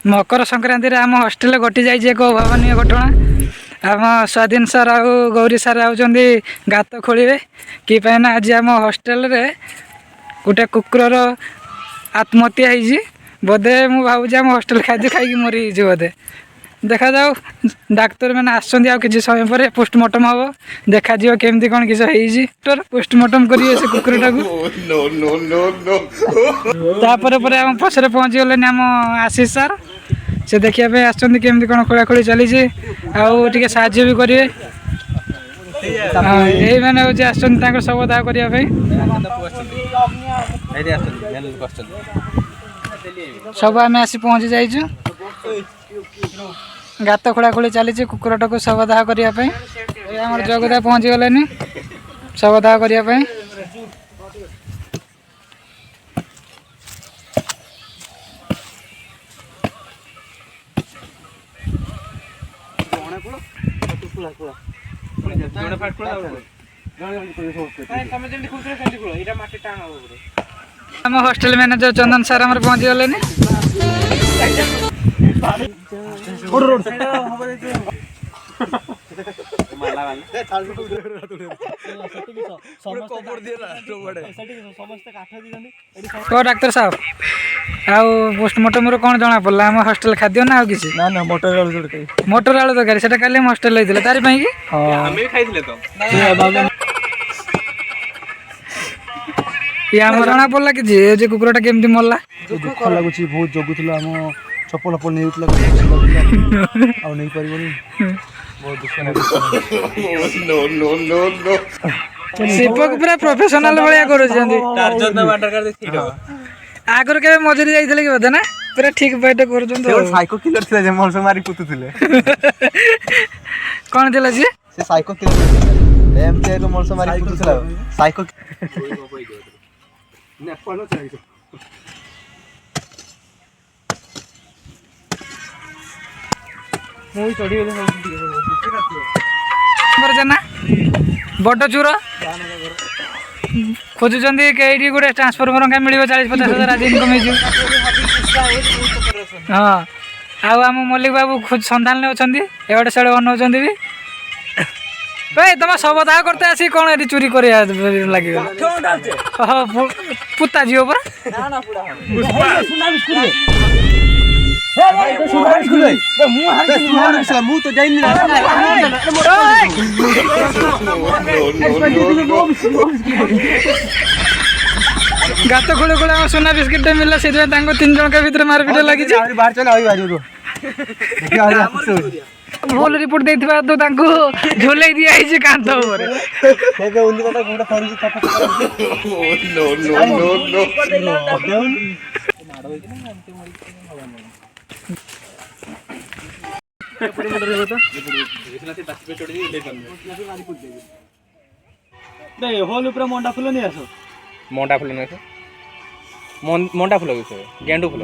मकर संक्रांति आम हस्टेल घटी जाइए एक अभावनीय घटना। आम स्वाधीन सर आ गौरी सर आउଛନ୍ତି गात खोलिए कि आज आम हस्टेल गोटे कुकुर आत्महत्या होती बोधे मु भावुँ आम हस्टेल खाद्य खाई मरी बोधे देखा जाऊ डाक्तर मैंने आसछंती किसी समय पर पोस्टमार्टम हम देखा केमती कौन किस पोस्टमार्टम करेंगे से कुकुरटा को आम पछरे पहुँची गले आम आशीष सर से देखा आसछंती केमती कौन खोलाखोली चली आगे साहाय्य भी करेंगे यही मैंने हूँ आसछंती शवदाह करने सब आम आसी पहुँची जाइए गात खोलाखोली चली कुकुरटा को शवदाह करने आम जगदा पहुँची गले शवदाह करने आम हॉस्टल मैनेजर चंदन सर आम पहुँची गले डाक्तर साहब आउ पोस्टमार्टम कौन जना पड़ा आम हॉस्टल खाद्य ना किसी ना मटर आलू तरकारी से काली हॉस्टल होता तारी कि आम जना पड़ा कि कुकुरटा केमती मरला दुख लगुच बहुत जगुला आम चपल फपल नहीं पारे बहुत शिवक पूरा प्रोफेशनल भाया कर आगर के मजुरी जाइए कि बोधे ना पूरा ठीक बैठ कर साइको किलर थिला जे मरस मारी कुतुथिले कौन थिला जी से साइको किलर एम ते रो मरस मारी कुतुथिला साइको ने पनो चाहिए मोई चढ़ी गेले जना बड़ चूर खोजुंट कई गोटे ट्रांसफर्मर क्या मिल 40-50 हजार आज इनकम हाँ आम मल्लिक बाबू खोज सन्धान अच्छा एवटे से बनाऊँ भी भाई तुम शवदाह करते आसी कौन ये चोरी कर लगे पुता जीव पर गात खोल खोल सोना बिस्किट मिलला से 3 जन के भीतर मारपीट लगी भूल रिपोर्ट देथिबा तो तांको झोलै दिया है कांत ऊपर सेके उल्ली कथा गुडा थरी थप नो नहीं होल ऊपर मंडा फूल नहीं आसो मंडा फूल नहीं आसो मंडा फूल गेंडू फूल